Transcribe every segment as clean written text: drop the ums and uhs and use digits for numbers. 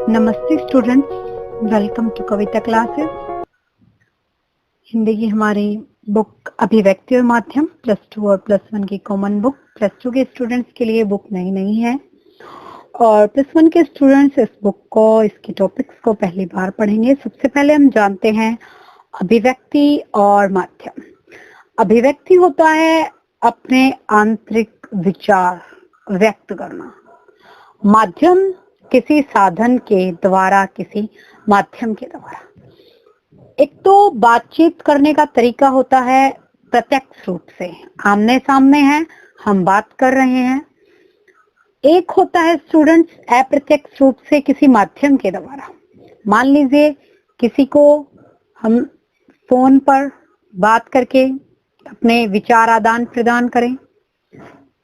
नमस्ते students, welcome to Kavita classes. Hindi की हमारी बुक अभिव्यक्ति और माध्यम +2 और +1 की कॉमन बुक। +2 के स्टूडेंट्स के लिए बुक नई नहीं है और +1 के स्टूडेंट्स इस बुक को, इसके टॉपिक्स को पहली बार पढ़ेंगे। सबसे पहले हम जानते हैं अभिव्यक्ति और माध्यम। अभिव्यक्ति होता है अपने आंतरिक विचार व्यक्त करना। माध्यम किसी साधन के द्वारा, किसी माध्यम के द्वारा। एक तो बातचीत करने का तरीका होता है प्रत्यक्ष रूप से, आमने सामने है, हम बात कर रहे हैं। एक होता है स्टूडेंट्स अप्रत्यक्ष रूप से किसी माध्यम के द्वारा। मान लीजिए किसी को हम फोन पर बात करके अपने विचार आदान प्रदान करें,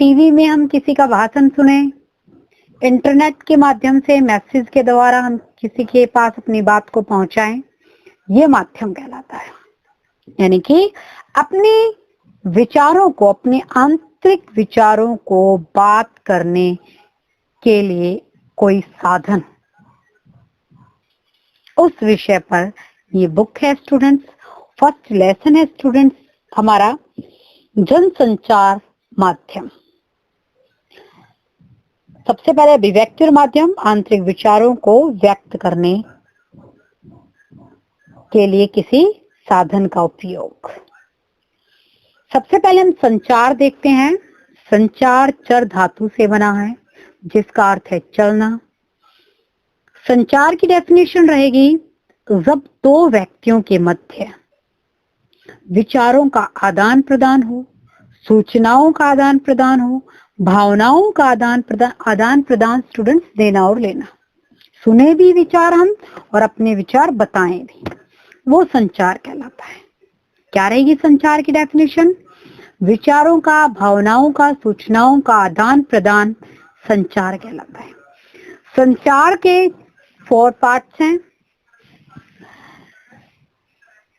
टीवी में हम किसी का भाषण सुने, इंटरनेट के माध्यम से मैसेज के द्वारा हम किसी के पास अपनी बात को पहुंचाएं, ये माध्यम कहलाता है। यानी कि अपने विचारों को, अपने आंतरिक विचारों को बात करने के लिए कोई साधन, उस विषय पर ये बुक है स्टूडेंट्स। फर्स्ट लेसन है स्टूडेंट्स हमारा जनसंचार माध्यम। सबसे पहले अभिव्यक्ति और माध्यम, आंतरिक विचारों को व्यक्त करने के लिए किसी साधन का उपयोग। सबसे पहले हम संचार देखते हैं। संचार चर धातु से बना है जिसका अर्थ है चलना। संचार की डेफिनेशन रहेगी जब दो व्यक्तियों के मध्य विचारों का आदान प्रदान हो, सूचनाओं का आदान प्रदान हो, भावनाओं का आदान प्रदान स्टूडेंट्स देना और लेना, सुने भी विचार हम और अपने विचार बताएं भी, वो संचार कहलाता है। क्या रहेगी संचार की डेफिनेशन? विचारों का, भावनाओं का, सूचनाओं का आदान प्रदान संचार कहलाता है। संचार के 4 पार्ट्स हैं।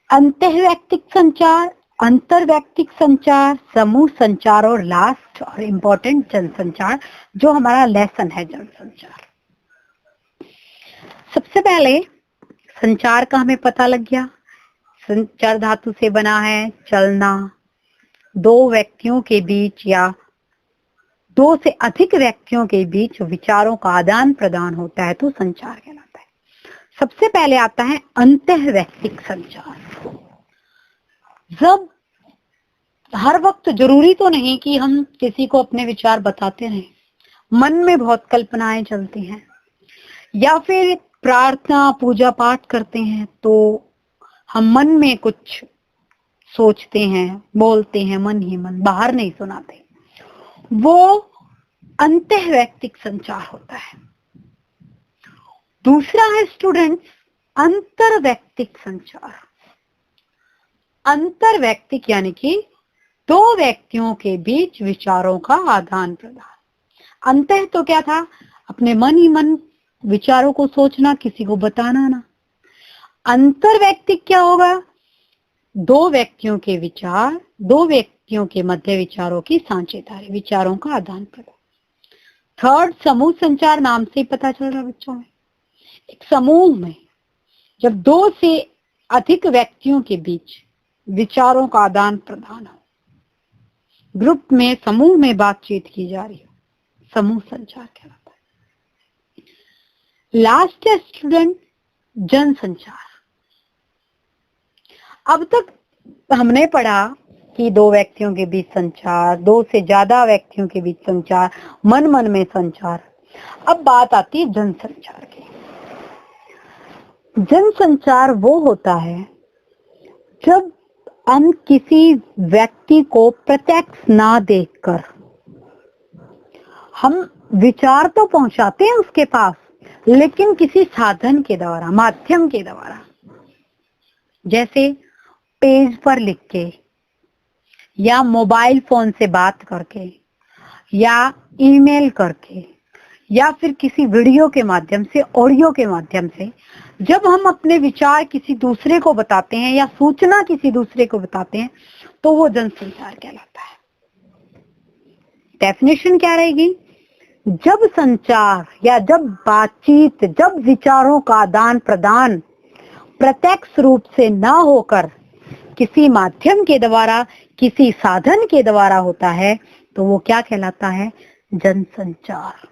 अंतर्वैयक्तिक संचार, अंतर्वैयक्तिक संचार, समूह संचार और लास्ट और इम्पोर्टेंट जनसंचार, जो हमारा लेसन है जनसंचार। सबसे पहले संचार का हमें पता लग गया। संचार धातु से बना है, चलना। दो व्यक्तियों के बीच या दो से अधिक व्यक्तियों के बीच विचारों का आदान प्रदान होता है तो संचार कहलाता है। सबसे पहले आता है अंतर्वैयक्तिक संचार। जब हर वक्त जरूरी तो नहीं कि हम किसी को अपने विचार बताते रहें, मन में बहुत कल्पनाएं चलती हैं, या फिर प्रार्थना पूजा पाठ करते हैं तो हम मन में कुछ सोचते हैं, बोलते हैं, मन ही मन, बाहर नहीं सुनाते, वो अंतर्वैयक्तिक संचार होता है। दूसरा है स्टूडेंट्स अंतर्वैयक्तिक संचार। अंतर्वैयक्तिक यानी कि दो व्यक्तियों के बीच विचारों का आदान प्रदान। अंतः तो क्या था? अपने मन ही मन विचारों को सोचना, किसी को बताना ना। अंतर्वैयक्तिक क्या होगा? दो व्यक्तियों के विचार, दो व्यक्तियों के मध्य विचारों की साझेदारी, विचारों का आदान प्रदान। थर्ड समूह संचार, नाम से ही पता चल रहा है बच्चों में। एक समूह में जब दो से अधिक व्यक्तियों के बीच विचारों का आदान प्रदान हो, ग्रुप में, समूह में बातचीत की जा रही हो, समूह संचार कहलाता है। लास्ट है स्टूडेंट जनसंचार। अब तक हमने पढ़ा कि दो व्यक्तियों के बीच संचार, दो से ज्यादा व्यक्तियों के बीच संचार, मन मन में संचार। अब बात आती है जनसंचार की। जनसंचार वो होता है जब हम किसी व्यक्ति को प्रत्यक्ष ना देखकर हम विचार तो पहुंचाते हैं उसके पास, लेकिन किसी साधन के द्वारा, माध्यम के द्वारा, जैसे पेज पर लिख के या मोबाइल फोन से बात करके या ईमेल करके या फिर किसी वीडियो के माध्यम से, ऑडियो के माध्यम से जब हम अपने विचार किसी दूसरे को बताते हैं या सूचना किसी दूसरे को बताते हैं तो वो जनसंचार कहलाता है। डेफिनेशन क्या रहेगी? जब संचार या जब बातचीत, जब विचारों का आदान प्रदान प्रत्यक्ष रूप से ना होकर किसी माध्यम के द्वारा, किसी साधन के द्वारा होता है, तो वो क्या कहलाता है? जनसंचार।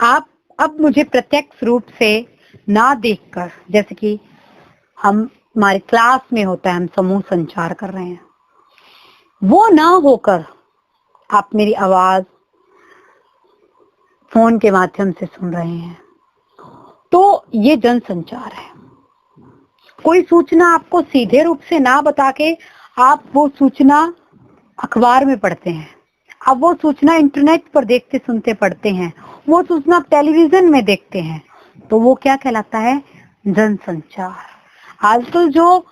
आप अब मुझे प्रत्यक्ष रूप से ना देखकर, जैसे कि हमारे क्लास में होता है, हम समूह संचार कर रहे हैं, वो ना होकर आप मेरी आवाज फोन के माध्यम से सुन रहे हैं, तो ये जनसंचार है। कोई सूचना आपको सीधे रूप से ना बता के आप वो सूचना अखबार में पढ़ते हैं, आप वो सूचना इंटरनेट पर देखते सुनते पढ़ते हैं, वो सूचना टेलीविजन में देखते हैं, तो वो क्या कहलाता है? जनसंचार। आजकल जो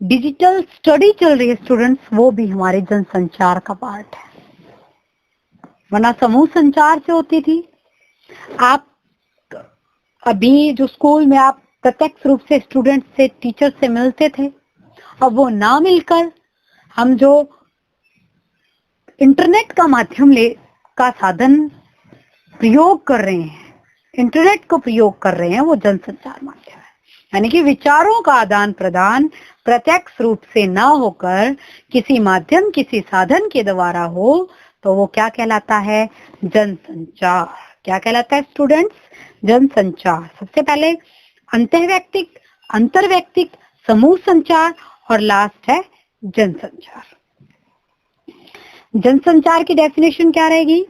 डिजिटल स्टडी चल रही है स्टूडेंट्स, वो भी हमारे जनसंचार का पार्ट है। वरना समूह संचार से होती थी। आप अभी जो स्कूल में आप प्रत्यक्ष रूप से स्टूडेंट से, टीचर से मिलते थे, अब वो ना मिलकर हम जो इंटरनेट का माध्यम का साधन प्रयोग कर रहे हैं, इंटरनेट को प्रयोग कर रहे हैं, वो जनसंचार माध्यम है। यानी कि विचारों का आदान प्रदान प्रत्यक्ष रूप से ना होकर किसी माध्यम, किसी साधन के द्वारा हो, तो वो क्या कहलाता है? जनसंचार। क्या कहलाता है स्टूडेंट्स? जनसंचार। सबसे पहले अंतर्वैयक्तिक, अंतर्वैयक्तिक, समूह संचार और लास्ट है जनसंचार। जनसंचार की डेफिनेशन क्या रहेगी?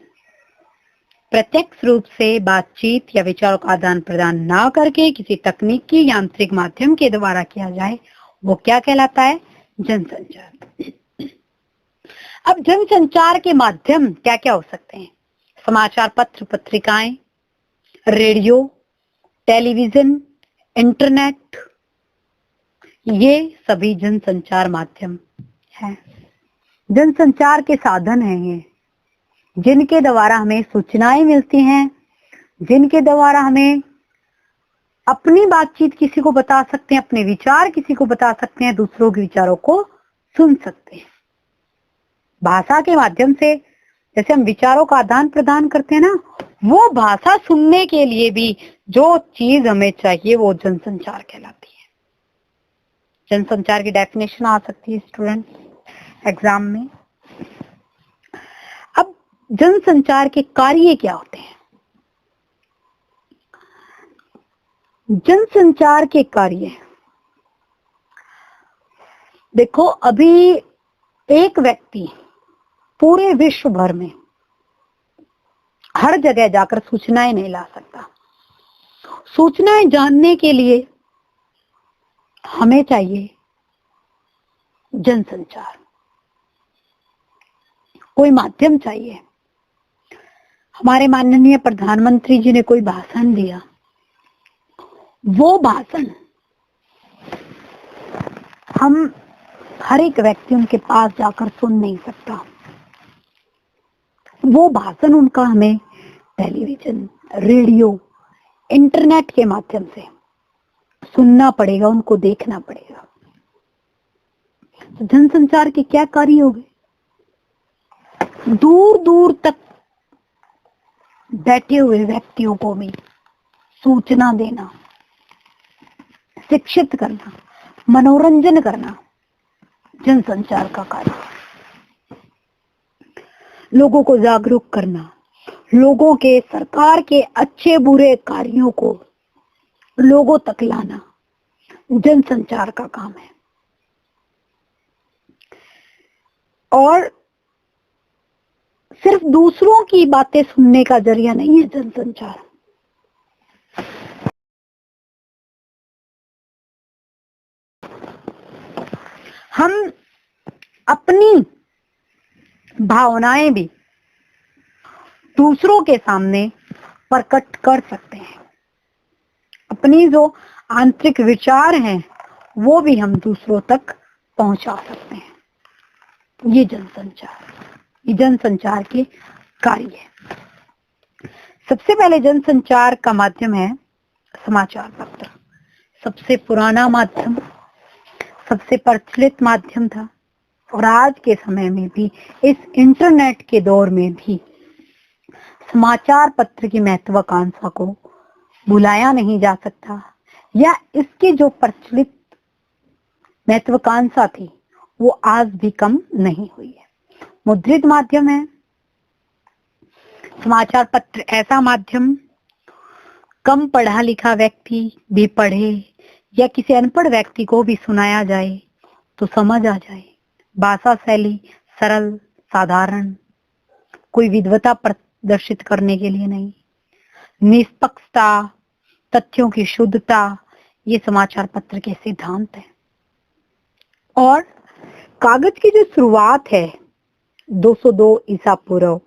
प्रत्यक्ष रूप से बातचीत या विचारों का आदान प्रदान ना करके किसी तकनीकी यांत्रिक माध्यम के द्वारा किया जाए, वो क्या कहलाता है? जनसंचार। अब जनसंचार के माध्यम क्या क्या हो सकते हैं? समाचार पत्र, पत्रिकाएं, रेडियो, टेलीविजन, इंटरनेट, ये सभी जनसंचार माध्यम हैं। जनसंचार के साधन हैं ये, जिनके द्वारा हमें सूचनाएं मिलती हैं, जिनके द्वारा हमें अपनी बातचीत किसी को बता सकते हैं, अपने विचार किसी को बता सकते हैं, दूसरों के विचारों को सुन सकते हैं। भाषा के माध्यम से जैसे हम विचारों का आदान प्रदान करते हैं ना, वो भाषा सुनने के लिए भी जो चीज हमें चाहिए वो जनसंचार कहलाती है। जनसंचार की डेफिनेशन आ सकती है स्टूडेंट एग्जाम में। अब जनसंचार के कार्य क्या होते हैं? जनसंचार के कार्य देखो, अभी एक व्यक्ति पूरे विश्व भर में हर जगह जाकर सूचनाएं नहीं ला सकता। सूचनाएं जानने के लिए हमें चाहिए जनसंचार, कोई माध्यम चाहिए। हमारे माननीय प्रधानमंत्री जी ने कोई भाषण दिया, वो भाषण हम हर एक व्यक्ति उनके पास जाकर सुन नहीं सकता। वो भाषण उनका हमें टेलीविजन, रेडियो, इंटरनेट के माध्यम से सुनना पड़ेगा, उनको देखना पड़ेगा। तो जनसंचार के क्या कार्य हो गए? दूर दूर तक बैठे हुए व्यक्तियों को भी सूचना देना, शिक्षित करना, मनोरंजन करना, जनसंचार का कार्य। लोगों को जागरूक करना, लोगों के, सरकार के अच्छे बुरे कार्यों को लोगों तक लाना, जनसंचार का काम है। और सिर्फ दूसरों की बातें सुनने का जरिया नहीं है जनसंचार। हम अपनी भावनाएं भी दूसरों के सामने प्रकट कर सकते हैं। अपनी जो आंतरिक विचार हैं वो भी हम दूसरों तक पहुंचा सकते हैं। ये जनसंचार के कार्य है। सबसे पहले जनसंचार का माध्यम है समाचार पत्र। सबसे पुराना माध्यम, सबसे प्रचलित माध्यम था, और आज के समय में भी, इस इंटरनेट के दौर में भी समाचार पत्र की महत्वाकांक्षा को भुलाया नहीं जा सकता, या इसकी जो प्रचलित महत्वाकांक्षा थी वो आज भी कम नहीं हुई है। मुद्रित माध्यम है समाचार पत्र, ऐसा माध्यम कम पढ़ा लिखा व्यक्ति भी पढ़े या किसी अनपढ़ व्यक्ति को भी सुनाया जाए तो समझ आ जाए। भाषा शैली सरल, साधारण, कोई विद्वता प्रदर्शित करने के लिए नहीं, निष्पक्षता, तथ्यों की शुद्धता, ये समाचार पत्र के सिद्धांत हैं। और कागज की जो शुरुआत है 202 ईसा पूर्व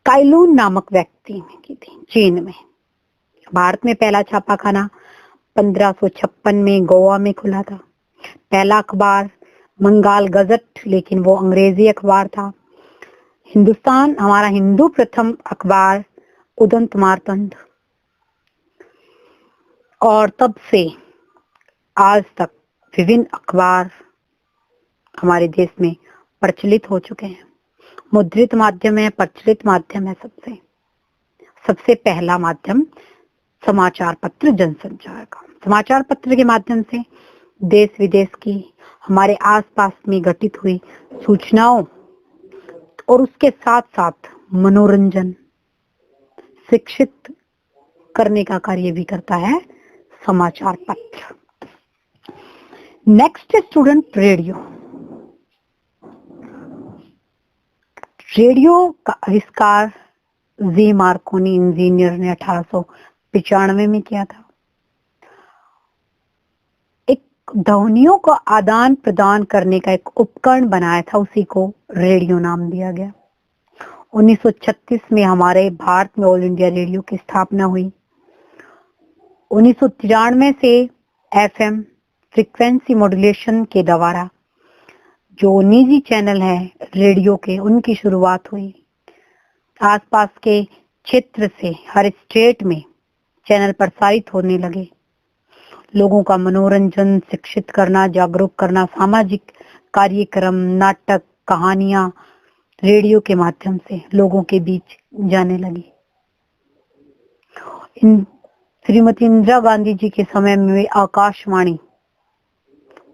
काइलून नामक व्यक्ति ने की थी, चीन में। भारत में पहला छापाखाना 1556 में गोवा में खुला था। पहला अखबार बंगाल गजट, लेकिन वो अंग्रेजी अखबार था। हिंदुस्तान, हमारा हिंदू प्रथम अखबार उदंत मार्तंड। और तब से आज तक विभिन्न अखबार हमारे देश में प्रचलित हो चुके हैं। मुद्रित माध्यम है, प्रचलित माध्यम है। सबसे पहला माध्यम समाचार पत्र जनसंचार का। समाचार पत्र के माध्यम से देश विदेश की, हमारे आसपास में घटित हुई सूचनाओं और उसके साथ साथ मनोरंजन, शिक्षित करने का कार्य भी करता है समाचार पत्र। Next student, radio. रेडियो का आविष्कार जी मार्कोनी इंजीनियर ने 1895 में किया था। एक ध्वनियों को आदान प्रदान करने का एक उपकरण बनाया था, उसी को रेडियो नाम दिया गया। 1936 में हमारे भारत में ऑल इंडिया रेडियो की स्थापना हुई। 1993 से एफएम फ्रीक्वेंसी मॉड्यूलेशन के द्वारा जो निजी चैनल है रेडियो के, उनकी शुरुआत हुई। आसपास के क्षेत्र से हर स्टेट में चैनल प्रसारित होने लगे। लोगों का मनोरंजन, शिक्षित करना, जागरूक करना, सामाजिक कार्यक्रम, नाटक, कहानियां रेडियो के माध्यम से लोगों के बीच जाने लगी। श्रीमती इंदिरा गांधी जी के समय में आकाशवाणी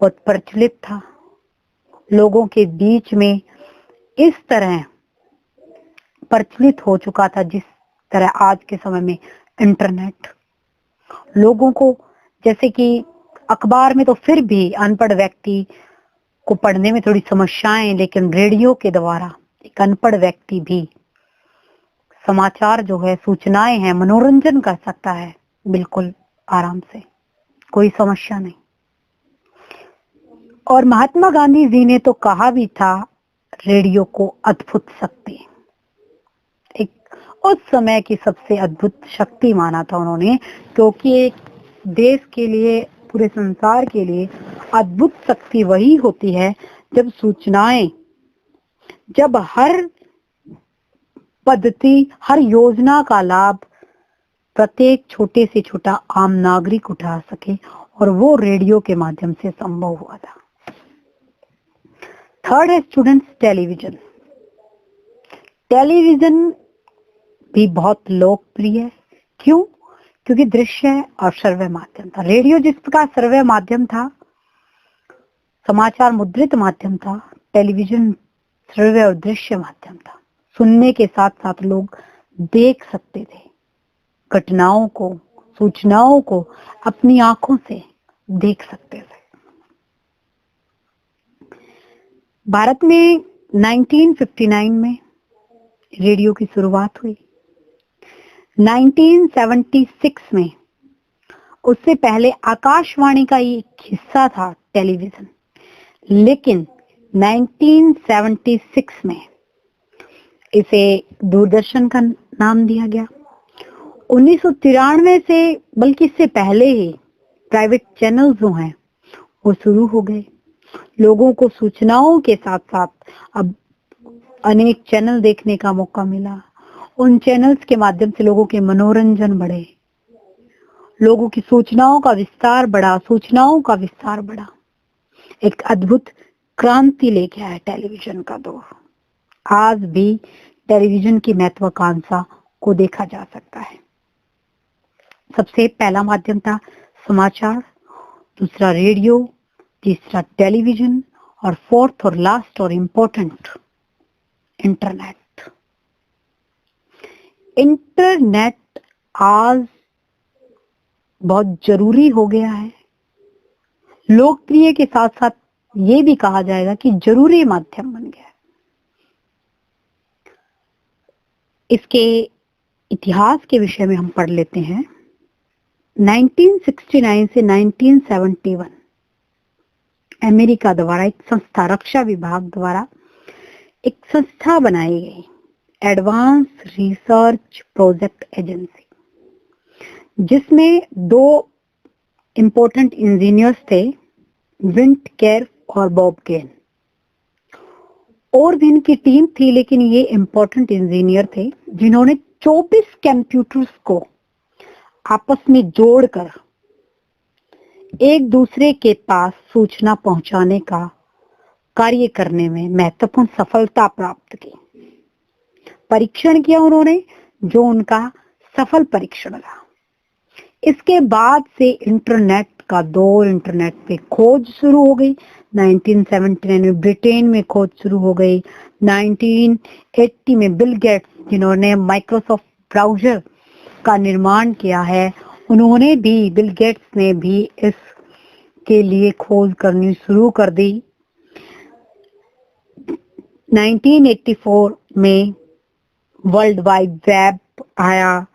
बहुत प्रचलित था। लोगों के बीच में इस तरह प्रचलित हो चुका था जिस तरह आज के समय में इंटरनेट। लोगों को, जैसे कि अखबार में तो फिर भी अनपढ़ व्यक्ति को पढ़ने में थोड़ी समस्याएं, लेकिन रेडियो के द्वारा एक अनपढ़ व्यक्ति भी समाचार जो है, सूचनाएं हैं, मनोरंजन कर सकता है बिल्कुल आराम से, कोई समस्या नहीं। और महात्मा गांधी जी ने तो कहा भी था रेडियो को अद्भुत शक्ति, एक उस समय की सबसे अद्भुत शक्ति माना था उन्होंने, क्योंकि एक देश के लिए, पूरे संसार के लिए अद्भुत शक्ति वही होती है जब सूचनाएं, जब हर पद्धति, हर योजना का लाभ प्रत्येक छोटे से छोटा आम नागरिक उठा सके, और वो रेडियो के माध्यम से संभव हुआ था। थर्ड है स्टूडेंट्स, टेलीविजन। टेलीविजन भी बहुत लोकप्रिय है। क्यों? क्योंकि दृश्य और श्रव्य माध्यम था। रेडियो जिस प्रकार श्रव्य माध्यम था, समाचार मुद्रित माध्यम था, टेलीविजन श्रव्य और दृश्य माध्यम था। सुनने के साथ साथ लोग देख सकते थे घटनाओं को, सूचनाओं को अपनी आंखों से देख सकते थे। भारत में 1959 में रेडियो की शुरुआत हुई। 1976 में, उससे पहले आकाशवाणी का एक हिस्सा था टेलीविजन, लेकिन 1976 में इसे दूरदर्शन का नाम दिया गया। 1993 से, बल्कि इससे पहले ही प्राइवेट चैनल जो हैं वो शुरू हो गए। लोगों को सूचनाओं के साथ साथ अब अनेक चैनल देखने का मौका मिला। उन चैनल्स के माध्यम से लोगों के मनोरंजन बढ़े, लोगों की सूचनाओं का विस्तार बढ़ा, एक अद्भुत क्रांति लेके आया टेलीविजन का दौर। आज भी टेलीविजन की महत्वाकांक्षा को देखा जा सकता है। सबसे पहला माध्यम था समाचार, दूसरा रेडियो, तीसरा टेलीविजन और फोर्थ और लास्ट और इम्पोर्टेंट इंटरनेट। इंटरनेट आज बहुत जरूरी हो गया है, लोकप्रिय के साथ साथ ये भी कहा जाएगा कि जरूरी माध्यम बन गया है। इसके इतिहास के विषय में हम पढ़ लेते हैं। 1969 से 1971 अमेरिका द्वारा एक संस्था, रक्षा विभाग द्वारा एक संस्था बनाई गई, एडवांस रिसर्च प्रोजेक्ट एजेंसी, जिसमें 2 इंपॉर्टेंट इंजीनियर्स थे, विंट केर और बॉब गेन। और भी इनकी टीम थी, लेकिन ये इंपॉर्टेंट इंजीनियर थे जिन्होंने 24 कंप्यूटर्स को आपस में जोड़कर एक दूसरे के पास सूचना पहुंचाने का कार्य करने में महत्वपूर्ण सफलता प्राप्त की। परीक्षण किया उन्होंने, जो उनका सफल परीक्षण रहा। इसके बाद से इंटरनेट का दौर, इंटरनेट पे खोज शुरू हो गई। 1979 में ब्रिटेन में खोज शुरू हो गई। 1980 में बिल गेट्स, जिन्होंने माइक्रोसॉफ्ट ब्राउजर का निर्माण किया है, उन्होंने भी, बिल गेट्स ने भी इसके लिए खोज करनी शुरू कर दी। 1984 में वर्ल्ड वाइड वेब आया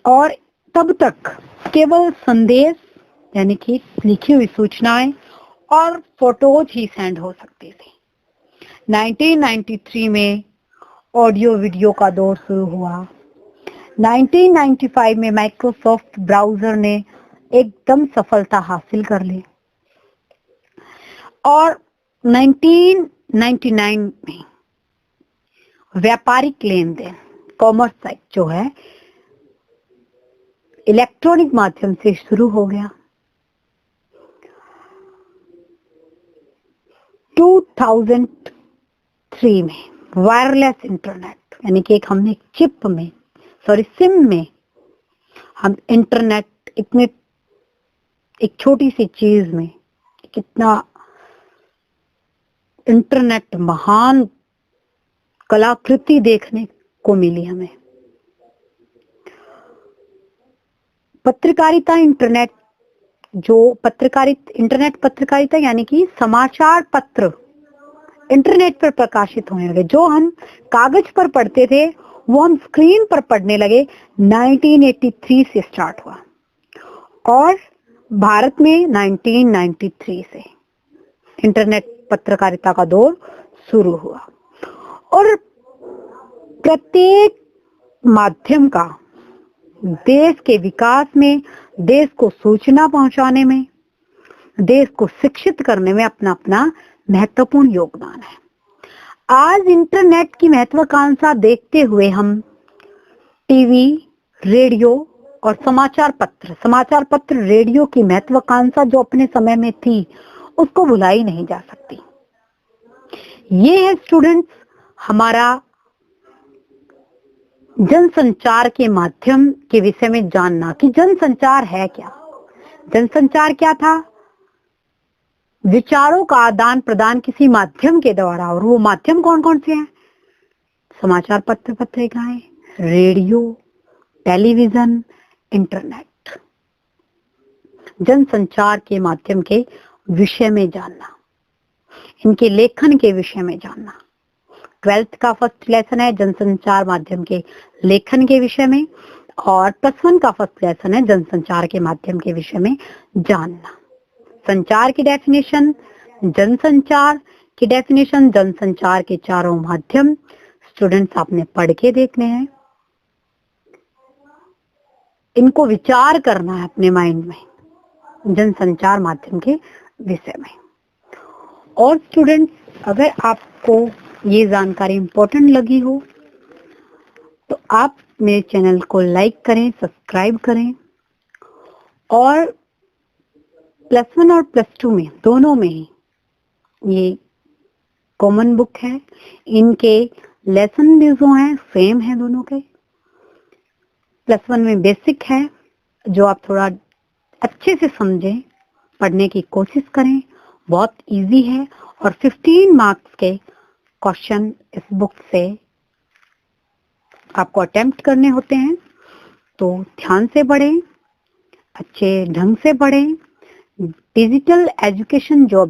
और तब तक केवल संदेश यानी कि लिखी हुई सूचनाएं और फोटोज ही सेंड हो सकती थी। 1993 में ऑडियो वीडियो का दौर शुरू हुआ। 1995 में माइक्रोसॉफ्ट ब्राउजर ने एकदम सफलता हासिल कर ली और 1999 में व्यापारिक लेन देन, कॉमर्स साइट जो है, इलेक्ट्रॉनिक माध्यम से शुरू हो गया। 2003 में वायरलेस इंटरनेट, यानी कि हमने चिप में, सिम में हम इंटरनेट, इतने एक छोटी सी चीज में कितना इंटरनेट महान कलाकृति देखने को मिली हमें। पत्रकारिता, इंटरनेट इंटरनेट पत्रकारिता यानी कि समाचार पत्र इंटरनेट पर प्रकाशित होने लगे। जो हम कागज पर पढ़ते थे वो हम स्क्रीन पर पढ़ने लगे। 1983 से स्टार्ट हुआ और भारत में 1993 से इंटरनेट पत्रकारिता का दौर शुरू हुआ और प्रत्येक माध्यम का देश के विकास में, देश को सूचना पहुंचाने में, देश को शिक्षित करने में अपना अपना महत्वपूर्ण योगदान है। आज इंटरनेट की महत्वाकांक्षा देखते हुए हम टीवी, रेडियो और समाचार पत्र रेडियो की महत्वाकांक्षा जो अपने समय में थी उसको भुलाई नहीं जा सकती। ये है स्टूडेंट्स हमारा जनसंचार के माध्यम के विषय में जानना कि जनसंचार है क्या। जनसंचार क्या था? विचारों का आदान प्रदान किसी माध्यम के द्वारा, और वो माध्यम कौन कौन से हैं? समाचार पत्र, पत्रिकाएं, रेडियो, टेलीविजन, इंटरनेट। जनसंचार के माध्यम के विषय में जानना, इनके लेखन के विषय में जानना। 12th का फर्स्ट लेसन है जनसंचार माध्यम के लेखन के विषय में और +1 का फर्स्ट लेसन है जनसंचार के माध्यम के विषय में जानना। संचार की डेफिनेशन, जनसंचार की डेफिनेशन, जनसंचार के चारों माध्यम स्टूडेंट्स आपने पढ़ के देखने हैं। इनको विचार करना है अपने माइंड में जनसंचार माध्यम के विषय में। और स्टूडेंट्स अगर आपको ये जानकारी इंपॉर्टेंट लगी हो तो आप मेरे चैनल को लाइक करें, सब्सक्राइब करें और +1 और +2 में दोनों में ही ये कॉमन बुक है। इनके लेसन भी जो हैं सेम है दोनों के, +1 में बेसिक है, जो आप थोड़ा अच्छे से समझें, पढ़ने की कोशिश करें। बहुत इजी है और 15 मार्क्स के क्वेश्चन इस बुक से आपको अटेम्प्ट करने होते हैं। तो ध्यान से पढ़ें, अच्छे ढंग से पढ़ें। डिजिटल एजुकेशन जो